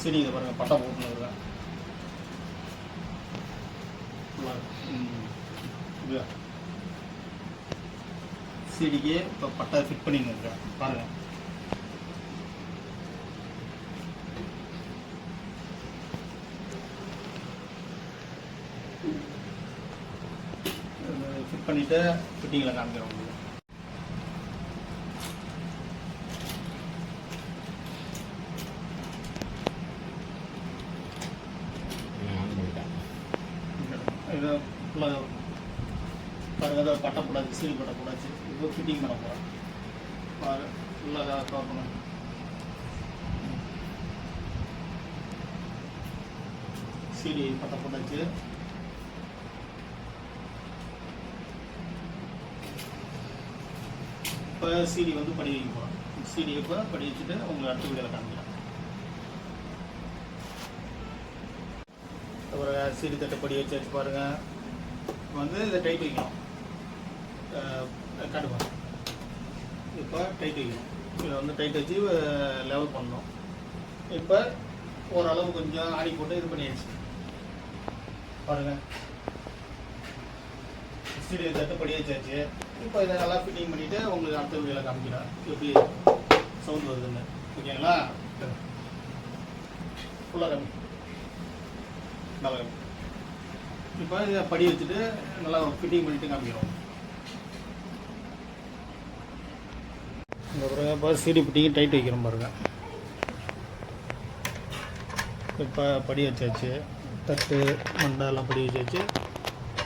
சரி இதை பாருங்கள் பட்டை போட்டுனது சிடிக்கு இப்போ பட்டை ஃபிட் பண்ணின்னு இருக்கேன் பாருங்கள். ஃபிட் பண்ணிவிட்டு ஃபிட்டிங்கில் காமிக்கிறேன் உங்களுக்கு. இதை ஃபுல்லாக பாருங்கள், அதை பட்டை போடாச்சு, சீல் பட்டை போடாச்சு. இப்போ ஃபிட்டிங் பண்ண போகிறேன் பாரு. ஃபுல்லாக கவர் பண்ண சீடி பட்டை போட்டாச்சு. இப்போ சீடி வந்து படி வைக்க போகிறோம். சீடி இப்போ படி வச்சுட்டு உங்களுக்கு அடுத்த வீடியோவில் காமிக்கிறேன். அப்புறம் சீடி தட்டை படி வச்சு பாருங்கள். இப்போ வந்து இதை டைட் வைக்கணும். காட்டுப்பா. இப்போ டைட் வைக்கணும். இதை வந்து டைட் வச்சு லெவல் பண்ணணும். இப்போ ஓரளவு கொஞ்சம் ஆடி போட்டு இது பண்ணியாச்சு பாருங்கள். சீடி தட்டை படி வச்சாச்சு. இப்போ இதை நல்லா ஃபிட்டிங் பண்ணிவிட்டு உங்களுக்கு அடுத்த வீடியோவில் காமிக்கிறேன் எப்படி சவுண்ட் வருதுன்னு. ஓகேங்களா? ஃபுல்லாக கம்மி நல்லா கம்மி. இப்போ இதை படி வச்சுட்டு நல்லா ஃபிட்டிங் பண்ணிவிட்டு காமிக்கிறோம். இந்த பாருங்க, இப்போ சீடி ஃபிட்டிங் டைட் வைக்கிறோம் பாருங்கள். இப்போ படி வச்சாச்சு, தட்டு மண்டை எல்லாம் படி வச்சாச்சு.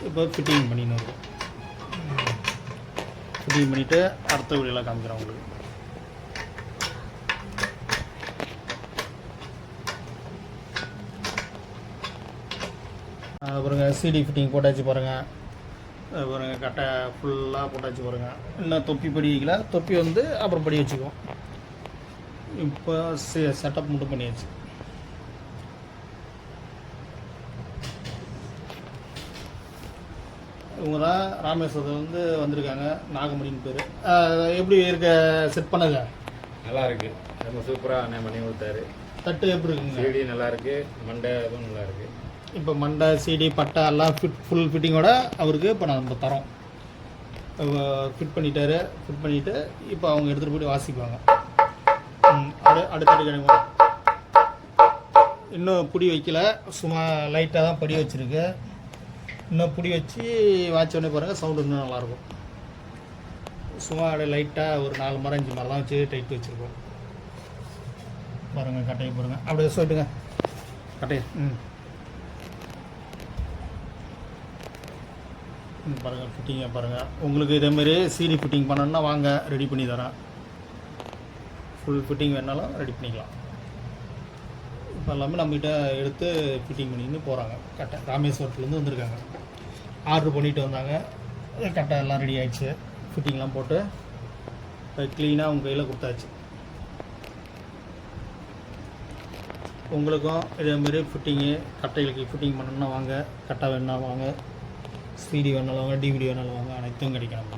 இப்போ ஃபிட்டிங் பண்ணின்னு இருக்கும். ஃபிட்டிங் பண்ணிவிட்டு அடுத்த வீடியோவில் காமிக்கிறேன் உங்களுக்கு. பாருங்கள், சிடி ஃபிட்டிங் போட்டாச்சு பாருங்கள். பாருங்கள், கட்டை ஃபுல்லாக போட்டாச்சு பாருங்கள். இன்னும் தொப்பி படி வைக்கல. தொப்பி வந்து அப்புறம் படி வச்சுக்குவோம். இப்போ செட்டப் மட்டும் பண்ணியாச்சு. இவங்க தான் ராமேஸ்வரத்தில் வந்து வந்திருக்காங்க, நாகமணின்னு பேர். எப்படி இருக்க செட் பண்ணல? நல்லா இருக்கு, ரொம்ப சூப்பராக அண்ணன் பண்ணி கொடுத்தாரு. தட்டு எப்படி இருக்குங்க? சிடி நல்லா இருக்கு, மண்டை இதுவும் நல்லா இருக்கு. இப்போ மண்டை சிடி பட்டை எல்லாம் ஃபுல் ஃபிட்டிங்கோட அவருக்கு இப்போ நம்ம தரோம். ஃபிட் பண்ணிட்டாரு. ஃபிட் பண்ணிவிட்டு இப்போ அவங்க எடுத்துகிட்டு போய்ட்டு வாசிப்பாங்க. அடுத்த கிடைக்கும். இன்னும் புடி வைக்கல, சும்மா லைட்டாக தான் படி வச்சுருக்கு. இன்னும் புடி வச்சு வாட்சோடனே பாருங்கள், சவுண்டு இன்னும் நல்லாயிருக்கும். சும்மா அப்படியே லைட்டாக ஒரு 4 மரம் 5 மரம் தான் வச்சு டைட் வச்சுருக்கோம் பாருங்கள். கட்டையை பாருங்கள், அப்படியே சொல்லிட்டுங்க கட்டையை. பாருங்கள் ஃபிட்டிங்கை பாருங்கள். உங்களுக்கு இதேமாரி சிடி ஃபிட்டிங் பண்ணணுன்னா வாங்க, ரெடி பண்ணி தரேன். ஃபுல் ஃபிட்டிங் வேணாலும் ரெடி பண்ணிக்கலாம். இப்போ எல்லாமே நம்மகிட்ட எடுத்து ஃபிட்டிங் பண்ணின்னு போகிறாங்க. கட்டை ராமேஸ்வரத்துலேருந்து வந்திருக்காங்க, ஆர்டர் பண்ணிட்டு வந்தாங்க. கட்டை எல்லாம் ரெடி ஆகிடுச்சு. ஃபிட்டிங்லாம் போட்டு க்ளீனாக அவங்க கையில் கொடுத்தாச்சு. உங்களுக்கும் இதேமாரி ஃபிட்டிங்கு கட்டைகளுக்கு ஃபிட்டிங் பண்ணணுன்னா வாங்க. கட்டை வேணாலும் வாங்க, சிடி வேணாலும் வாங்க, டிவிடி வேணாலும் வாங்க, அனைத்தும் கிடைக்கும்.